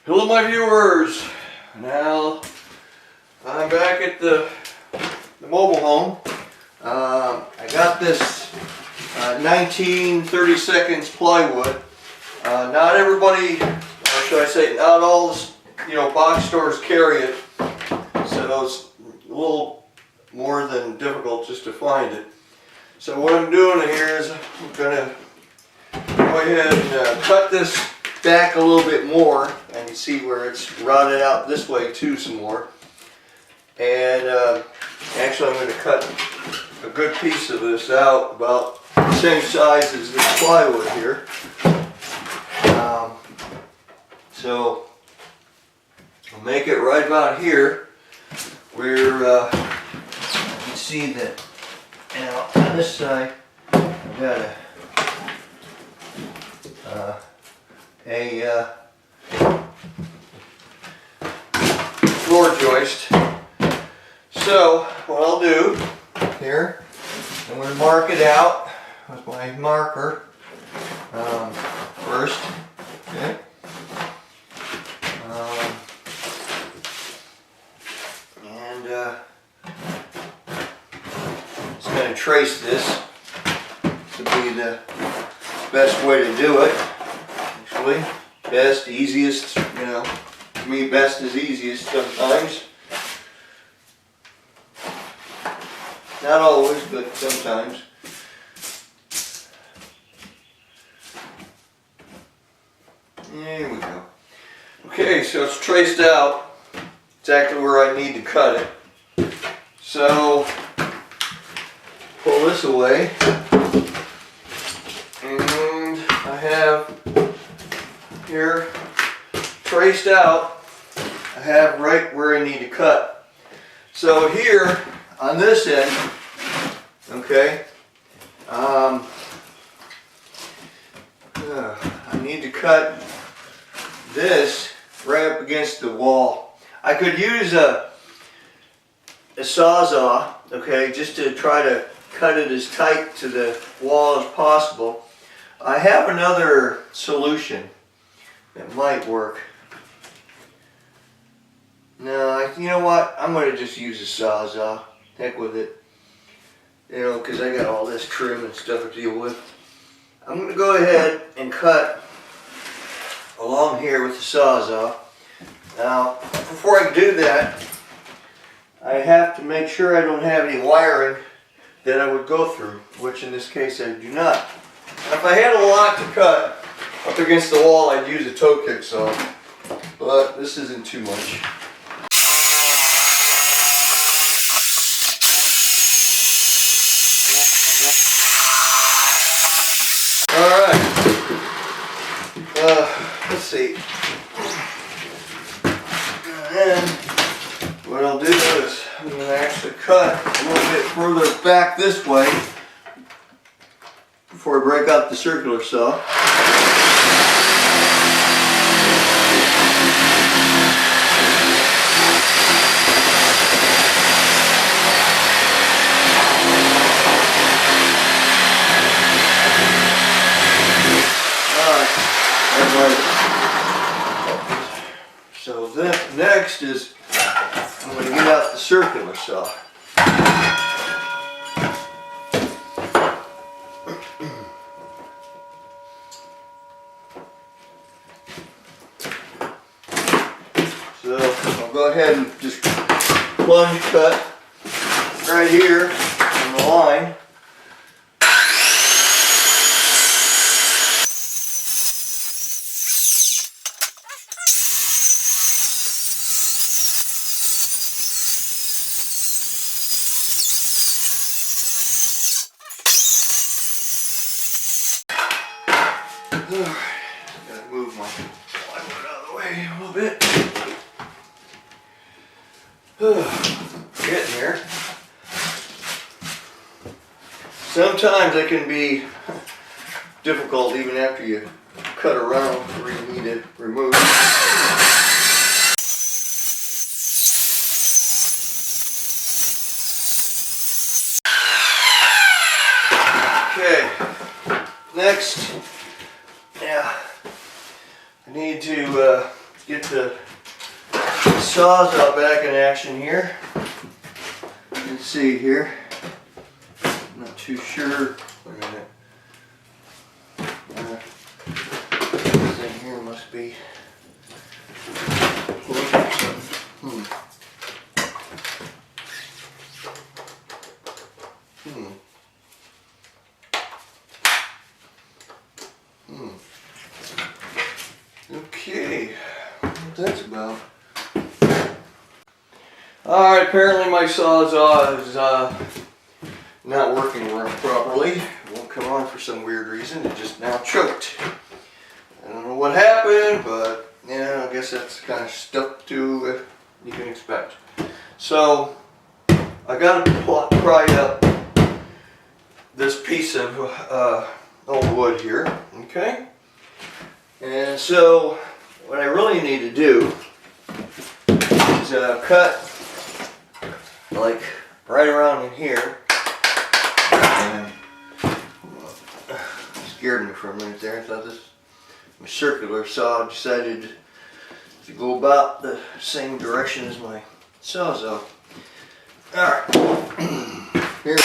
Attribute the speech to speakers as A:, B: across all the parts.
A: Hello my viewers. Now I'm back at the mobile home. I got this 19/32 plywood. Not everybody, or should I say, not all the box stores carry it, so it's a little more than difficult just to find it. So what I'm doing here is I'm gonna go ahead and cut this back a little bit more, and you see where it's rotted out this way too some more. And actually I'm going to cut a good piece of this out, about the same size as this plywood here. So I'll make it right about here where you can see that now on this side I've got a floor joist. So what I'll do here, I'm going to mark it out with my marker first. Okay. And just going to trace this to be the best way to do it. Actually, best, easiest, to me best is easiest sometimes. Not always, but sometimes. There we go. Okay, so it's traced out exactly where I need to cut it. So, pull this away. And I have here traced out, I have right where I need to cut. So here on this end, okay, I need to cut this right up against the wall. I could use a sawzall, okay, just to try to cut it as tight to the wall as possible. I have another solution that might work. No, you know what? I'm going to just use a sawzall. Heck with it. Because I got all this trim and stuff to deal with. I'm going to go ahead and cut along here with the sawzall. Now, before I do that, I have to make sure I don't have any wiring that I would go through, which in this case I do not. Now, if I had a lot to cut up against the wall, I'd use a toe kick saw, but this isn't too much. Alright, let's see. And what I'll do is I'm going to actually cut a little bit further back this way before I break out the circular saw. So then next is I'm going to get out the circular saw. So I'll go ahead and just plunge cut right here on the line. Gotta move my plywood out of the way a little bit. Getting there. Sometimes it can be difficult even after you cut around where you need it removed. Okay, next, I need to get the sawzall back in action here. Let's see here. I'm not too sure. Wait a minute. This thing here must be. Okay, what that's about. Alright, apparently my sawzall is not working properly. It won't come on for some weird reason. It just now choked. I don't know what happened, but yeah, I guess that's the kind of stuff you can expect. So I got to pry up this piece of old wood here, okay? And so what I really need to do is cut like right around in here. And scared me for a minute there. I thought this was circular saw. Decided to go about the same direction as my sawzall. Alright. Here.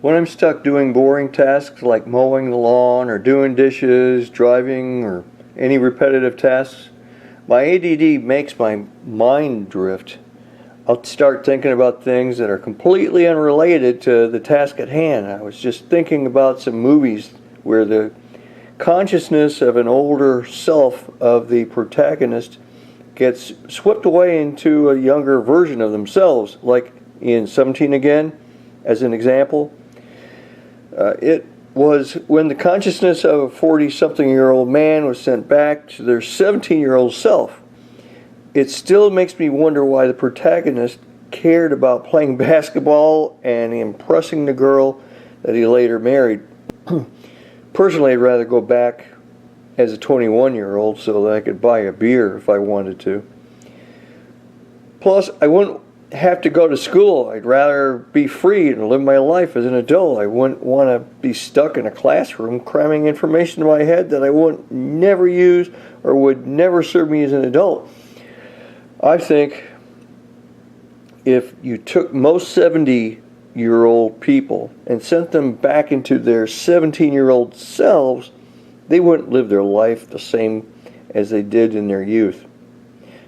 A: When I'm stuck doing boring tasks like mowing the lawn or doing dishes, driving, or any repetitive tasks, my ADD makes my mind drift. I'll start thinking about things that are completely unrelated to the task at hand. I was just thinking about some movies where the consciousness of an older self of the protagonist gets swept away into a younger version of themselves, like in 17 Again, as an example. It was when the consciousness of a 40-something-year-old man was sent back to their 17-year-old self. It still makes me wonder why the protagonist cared about playing basketball and impressing the girl that he later married. Personally, I'd rather go back as a 21-year-old so that I could buy a beer if I wanted to. Plus, I wouldn't have to go to school. I'd rather be free and live my life as an adult. I wouldn't want to be stuck in a classroom cramming information in my head that I would never use or would never serve me as an adult. I think if you took most 70-year-old people and sent them back into their 17-year-old selves, they wouldn't live their life the same as they did in their youth.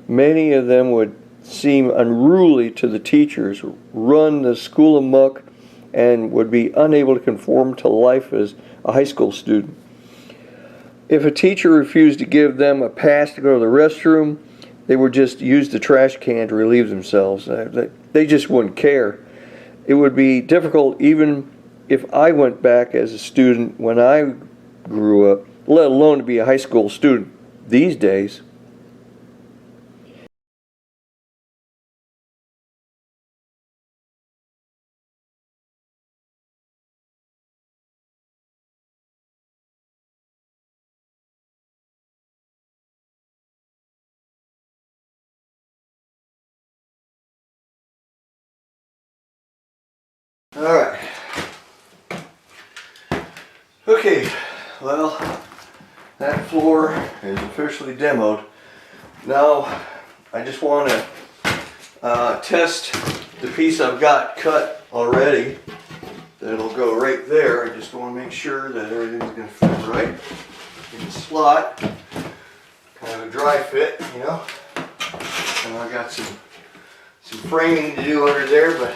A: Many of them would seem unruly to the teachers, run the school amok, and would be unable to conform to life as a high school student. If a teacher refused to give them a pass to go to the restroom, they would just use the trash can to relieve themselves. They just wouldn't care. It would be difficult even if I went back as a student when I grew up, let alone to be a high school student these days. Alright. Okay, well, that floor is officially demoed. Now, I just want to test the piece I've got cut already. That'll go right there. I just want to make sure that everything's going to fit right in the slot. Kind of a dry fit, you know. And I got some framing to do under there, but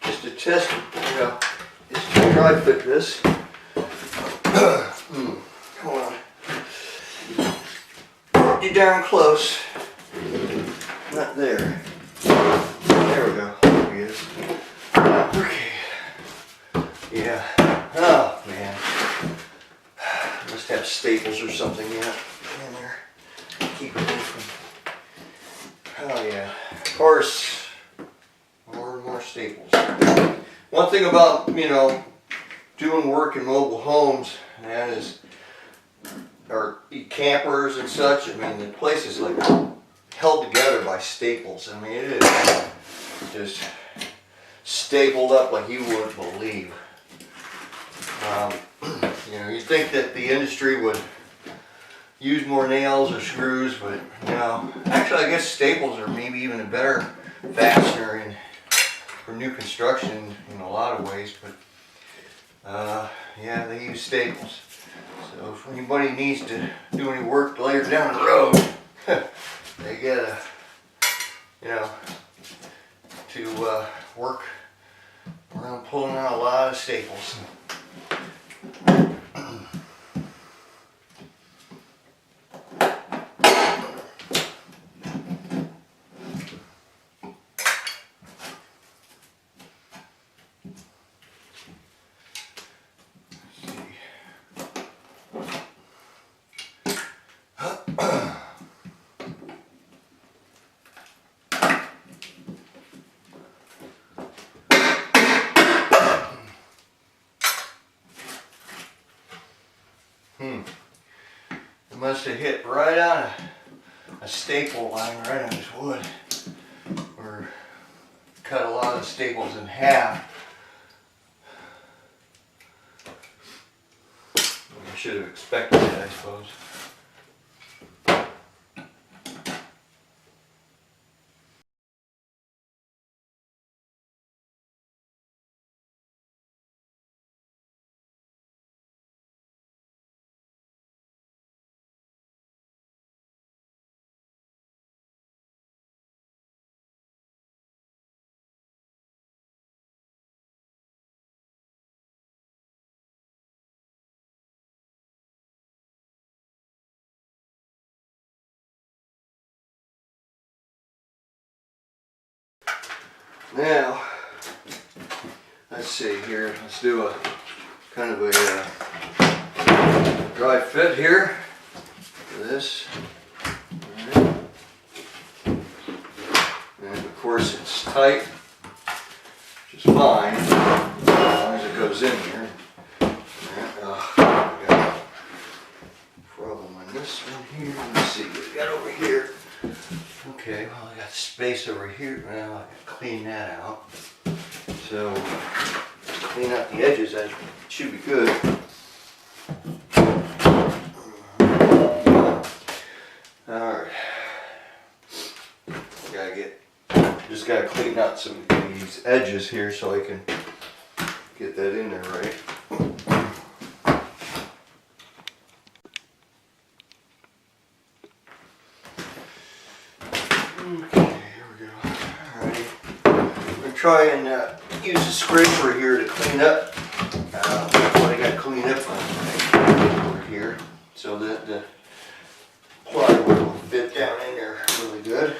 A: just to test, you know, just to dry fit this. Come on. Pretty darn close. Not there. There we go. There he is. Okay. Yeah. Oh man. Must have staples or something in there. Keep it from Oh yeah, of course, more and more staples. One thing about, you know, doing work in mobile homes, man, is, or campers and such, I mean, the place is like held together by staples. I mean, it is just stapled up like you wouldn't believe. You know, you'd think that the industry would use more nails or screws, but you know, actually I guess staples are maybe even a better fastener for new construction in a lot of ways, but yeah, they use staples. So if anybody needs to do any work later down the road, they get a, you know, to work around pulling out a lot of staples. It must have hit right on a staple line right on this wood, or cut a lot of the staples in half. I should have expected it, I suppose. Now, let's see here. Let's do a kind of a dry fit here for this. All right. And of course it's tight, which is fine, as long as it goes in here. Got a problem on this one here. Let's see what we got over here. Okay, well I got space over here. Well, I can clean that out. So, clean out the edges, that should be good. Alright. Just gotta clean out some of these edges here so I can get that in there right. Try and use a scraper here to clean up what I got cleaned up on over here, so that the plywood will fit down in there really good.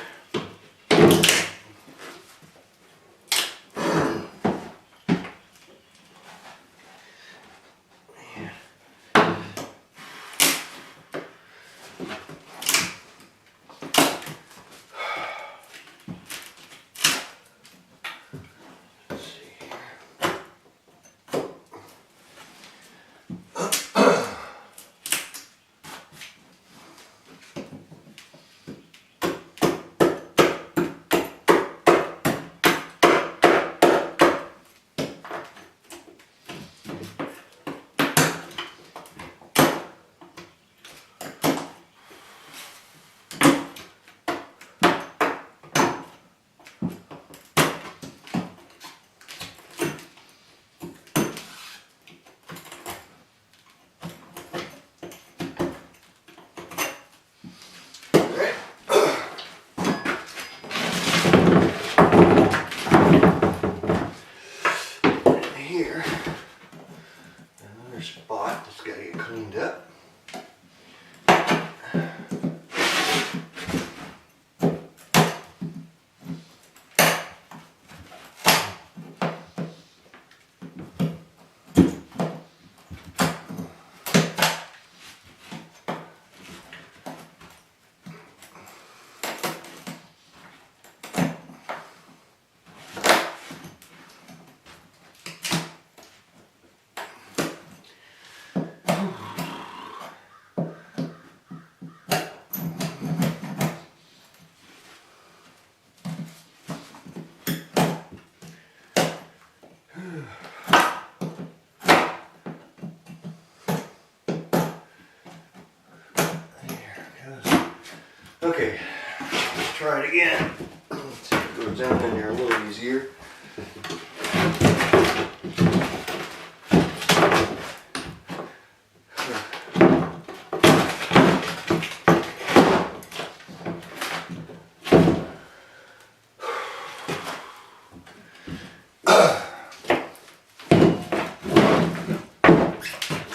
A: Okay, let's try it again. Let's see if it goes down in there a little easier.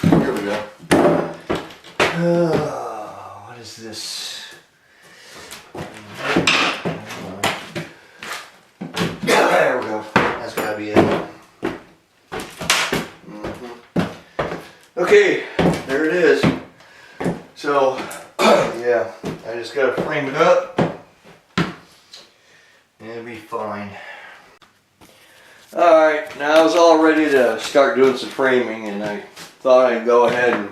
A: Here we go. What is this? There we go. That's gotta be it. Okay, there it is. So, yeah, I just gotta frame it up and it'll be fine. Alright, now I was all ready to start doing some framing, and I thought I'd go ahead and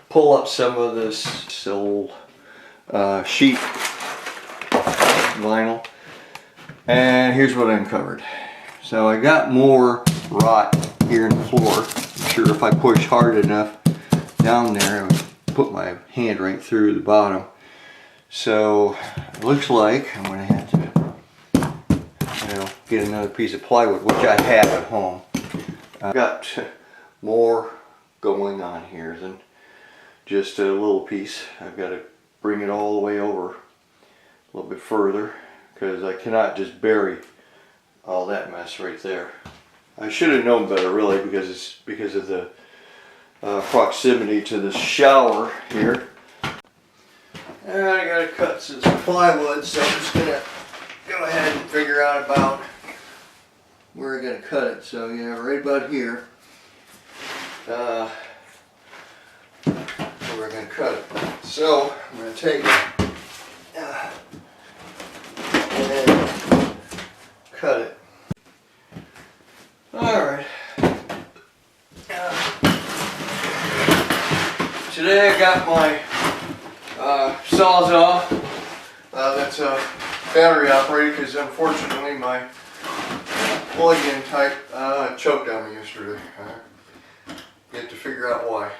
A: pull up some of this old sheet vinyl, and here's what I uncovered. So I got more rot here in the floor. I'm sure if I push hard enough down there, I would put my hand right through the bottom. So it looks like I'm going to have to get another piece of plywood, which I have at home. I've got more going on here than just a little piece. I've got to bring it all the way over a little bit further, because I cannot just bury all that mess right there. I should have known better, really, because of the proximity to the shower here. And I got to cut some plywood, so I'm just gonna go ahead and figure out about where I'm gonna cut it. So yeah, right about here. Where we're gonna cut it. So I'm gonna take it and cut it. All right. Today I got my Sawzall. That's battery operated, because unfortunately my plug-in type choked on me yesterday. Get to figure out why.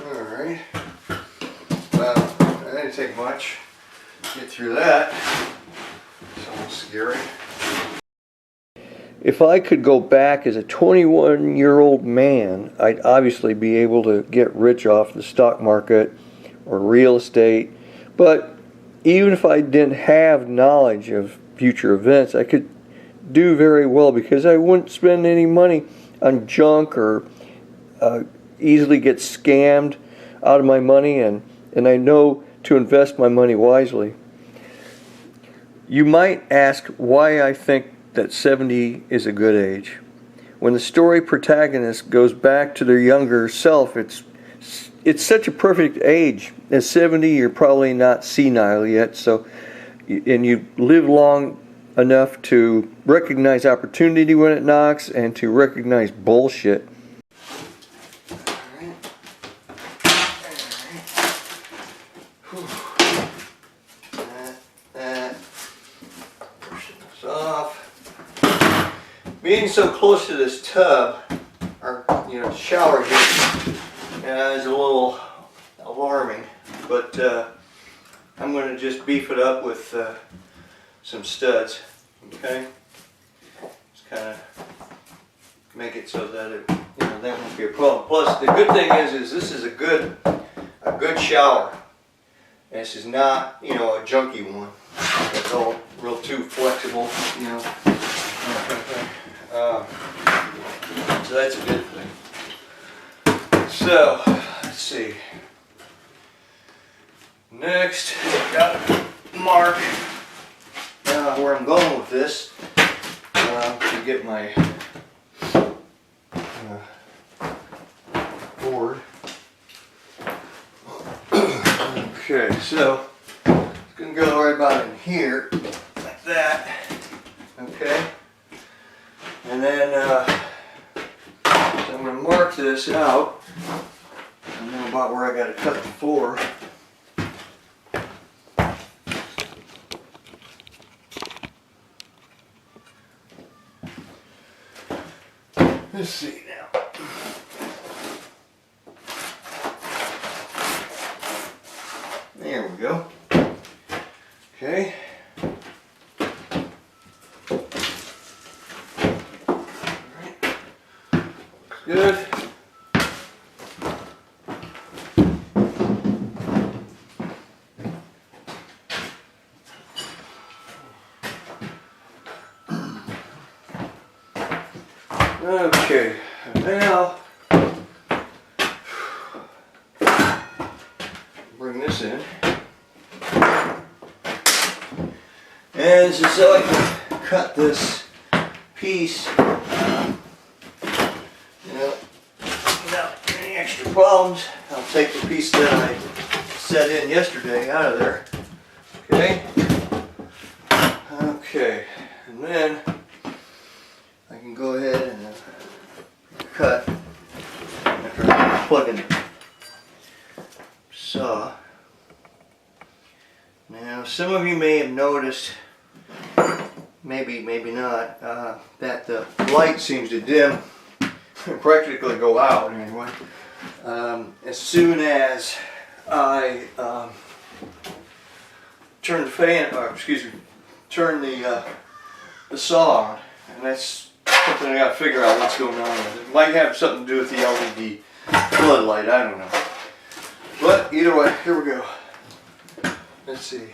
A: Alright. Well, that didn't take much to get through that. It's almost scary. If I could go back as a 21-year-old man, I'd obviously be able to get rich off the stock market or real estate. But even if I didn't have knowledge of future events, I could do very well, because I wouldn't spend any money on junk or easily get scammed out of my money, and I know to invest my money wisely. You might ask why I think that 70 is a good age. When the story protagonist goes back to their younger self, it's such a perfect age. At 70, you're probably not senile yet, so, and you live long enough to recognize opportunity when it knocks and to recognize bullshit. Push this off. Being so close to this tub, or shower here, is a little alarming, but I'm going to just beef it up with some studs. Okay, just kind of make it so that it, that won't be a problem. Plus, the good thing is this is a good shower. And this is not, a junky one. It's all real too flexible, So that's a good thing. So, let's see. Next, I've got to mark where I'm going with this to get my board. Okay, so it's going to go right about in here, like that. Okay, and then so I'm going to mark this out. I know about where I got to cut the floor. Let's see now. go. Okay. Alright. Good. Okay, now bring this in. And just so I can cut this piece, without any extra problems, I'll take the piece that I set in yesterday out of there. Okay. Okay, and then I can go ahead and cut after I plug in the saw. Now, some of you may have noticed, maybe not, that the light seems to dim, practically go out anyway, as soon as I turn the fan, or excuse me, turn the saw on, and that's something I gotta figure out what's going on with it. It might have something to do with the LED floodlight, I don't know. But either way, here we go. Let's see.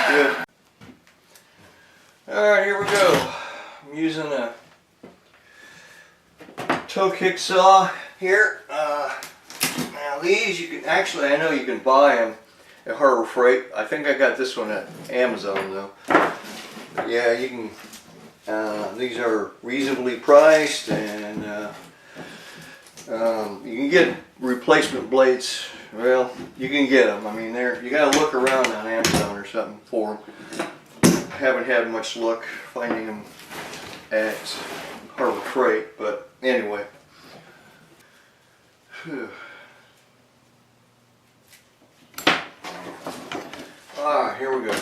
A: Good. Alright, here we go. I'm using a toe kick saw here. Now these you can actually, I know you can buy them at Harbor Freight. I think I got this one at Amazon though. But yeah, you can. These are reasonably priced, and you can get replacement blades. Well, you can get them. I mean, you gotta look around on Amazon or something for them. I haven't had much luck finding them at Harbor Freight, but anyway. Whew. Ah, here we go.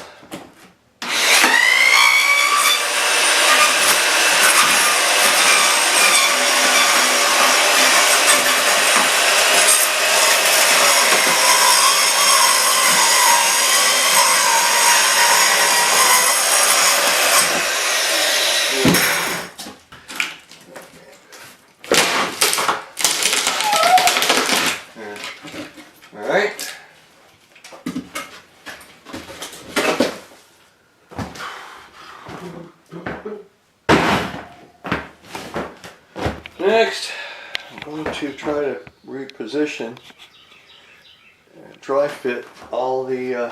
A: Alright. Next, I'm going to try to reposition, dry fit all the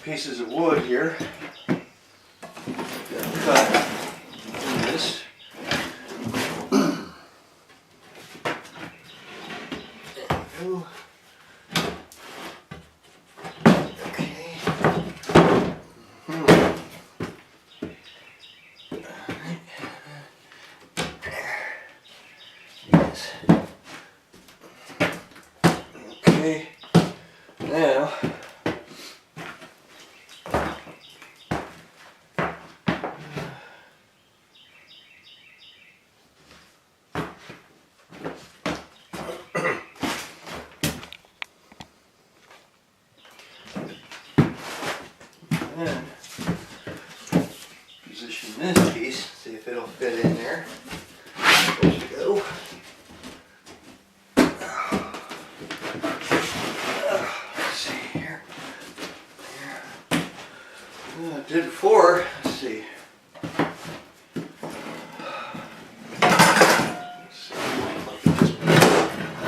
A: pieces of wood here. Cut this. Okay, now and position this piece, see if it'll fit in there. There we go. I did before. Let's see.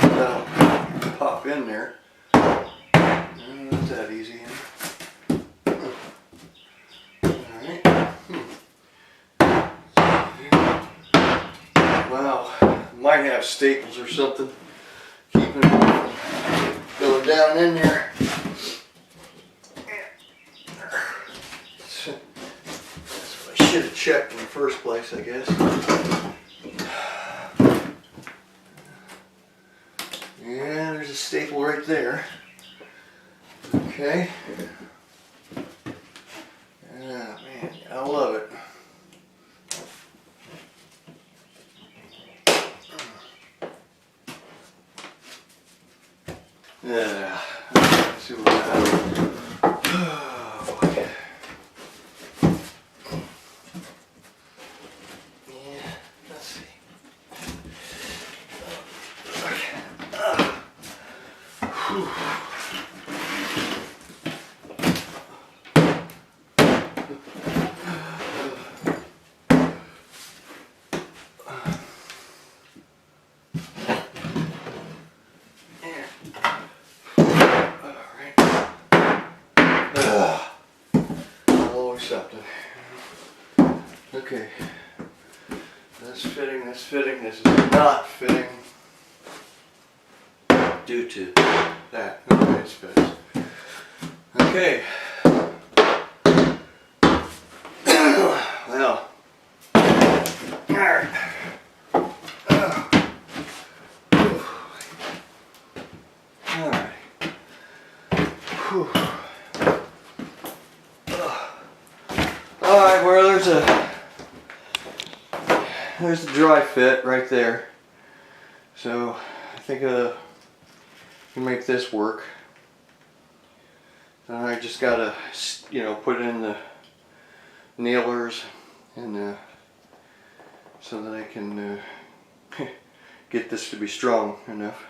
A: That'll pop in there. Not that easy. Alright. Wow. Might have staples or something keeping it. go down in there. That's what I should have checked in the first place, I guess. Yeah, there's a staple right there. Okay. Oh man, I love it. Yeah, let's see what we have. Oh, boy. Yeah, let's see. Okay. Whew. Something. Okay, that's fitting, this is not fitting due to that. Okay, it's fits. Okay. Well. Alright. Alright. Alright, well there's the dry fit right there. So I think I can make this work. I just gotta, put in the nailers and so that I can get this to be strong enough.